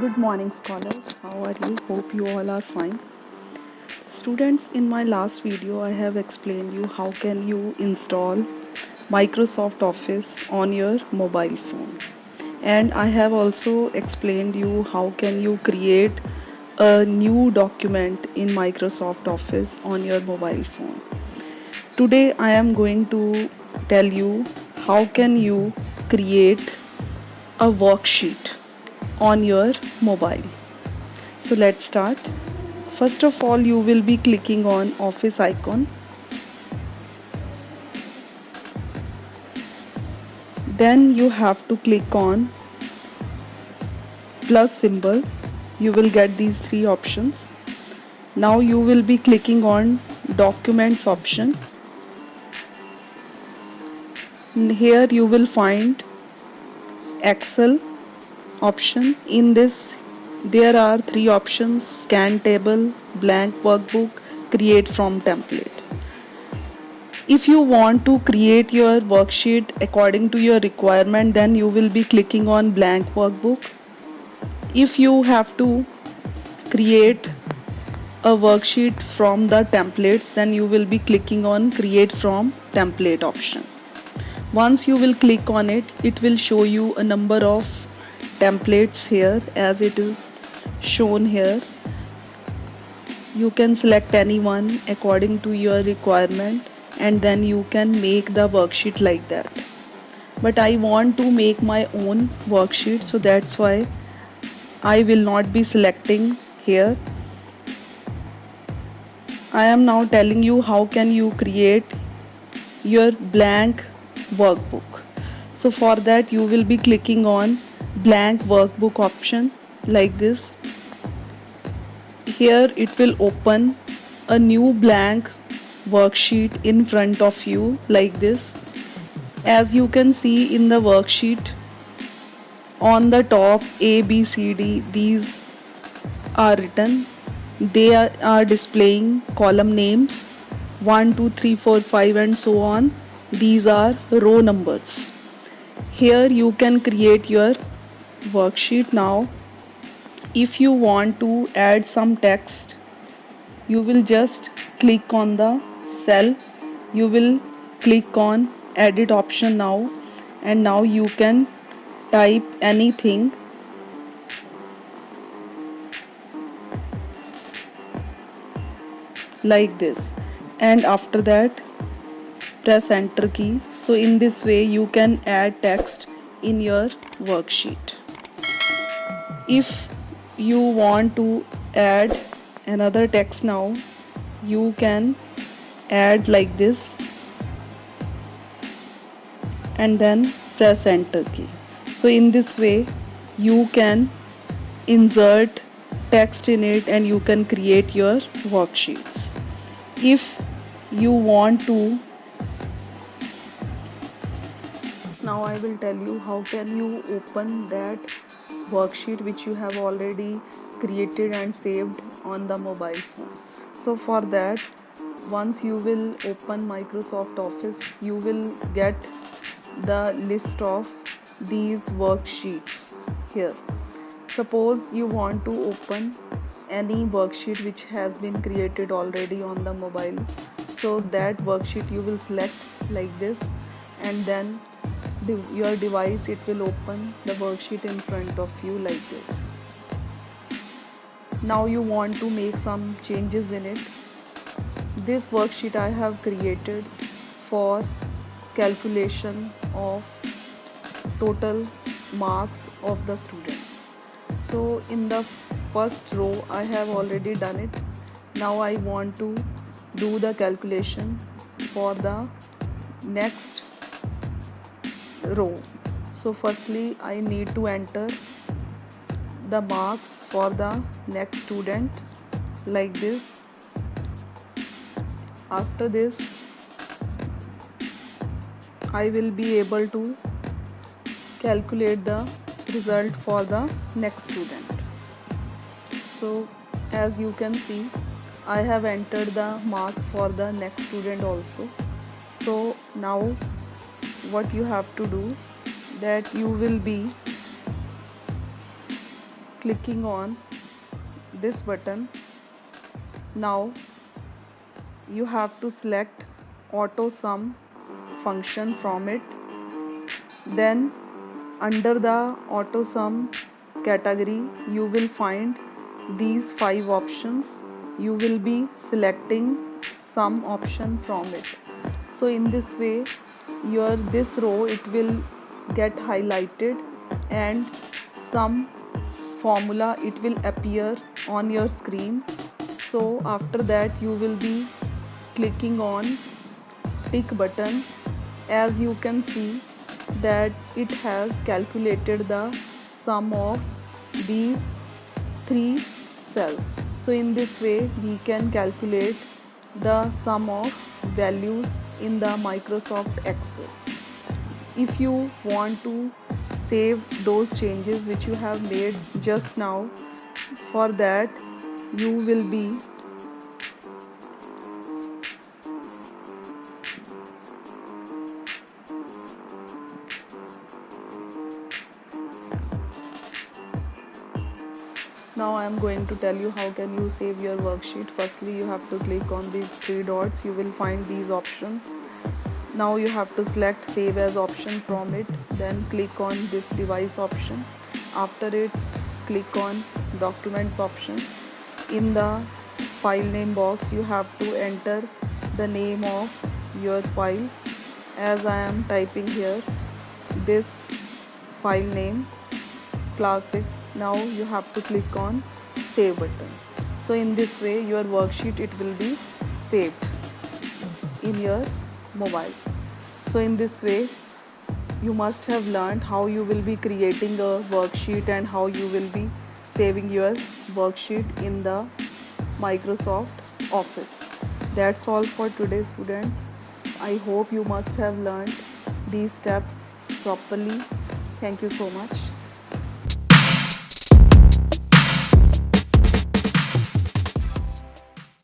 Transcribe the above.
Good morning, scholars. How are you? Hope you all are fine. Students, in my last video, I have explained you how can you install Microsoft Office on your mobile phone. And I have also explained you how can you create a new document in Microsoft Office on your mobile phone. Today, I am going to tell you how can you create a worksheet on your mobile. So let's start. First of all, you will be clicking on Office icon. Then you have to click on plus symbol. You will get these three options. Now you will be clicking on Documents option. Here you will find Excel option. In this there are three options: scan table, blank workbook, create from template. If you want to create your worksheet according to your requirement, then you will be clicking on blank workbook. If you have to create a worksheet from the templates, then you will be clicking on create from template option. Once you will click on it, it will show you a number of templates here as it is shown here. You can select any one according to your requirement and then you can make the worksheet like that. But I want to make my own worksheet, so that's why I will not be selecting here. I am now telling you how can you create your blank workbook. So for that you will be clicking on blank workbook option like this. Here it will open a new blank worksheet in front of you like this. As you can see in the worksheet, on the top A, B, C, D, these are written. They are displaying column names 1, 2, 3, 4, 5 and so on. These are row numbers. Here you can create your worksheet. Now if you want to add some text, you will just click on the cell. You will click on edit option now, and now you can type anything. Like this, and after that press enter key. So in this way you can add text in your worksheet. If you want to add another text now, you can add like this and then press enter key. So in this way you can insert text in it and you can create your worksheets. If you want to, now I will tell you how can you open that worksheet which you have already created and saved on the mobile phone. So for that, once you will open Microsoft Office, you will get the list of these worksheets here. Suppose you want to open any worksheet which has been created already on the mobile. So that worksheet you will select like this, and then your device, it will open the worksheet in front of you like this. Now you want to make some changes in it. This worksheet I have created for calculation of total marks of the students. So in the first row I have already done it. Now I want to do the calculation for the next row. So firstly I need to enter the marks for the next student like this. After this I will be able to calculate the result for the next student. So as you can see, I have entered the marks for the next student also. So now what you have to do, that you will be clicking on this button, now you have to select auto sum function from it. Then under the auto sum category you will find these 5 options. You will be selecting sum option from it. So in this way your this row it will get highlighted and some formula it will appear on your screen. So after that you will be clicking on tick button. As you can see that it has calculated the sum of these 3 cells. So in this way we can calculate the sum of values in the Microsoft Excel. If you want to save those changes which you have made just now, for that you will be now I am going to tell you how can you save your worksheet. Firstly you have to click on these 3 dots. You will find these options. Now you have to select save as option from it, then click on this device option. After it click on documents option. In the file name box you have to enter the name of your file. As I am typing here this file name classics. Now you have to click on save button. So in this way your worksheet it will be saved in your mobile. So in this way you must have learned how you will be creating a worksheet and how you will be saving your worksheet in the Microsoft Office. That's all for today, students. I hope you must have learned these steps properly. Thank you so much.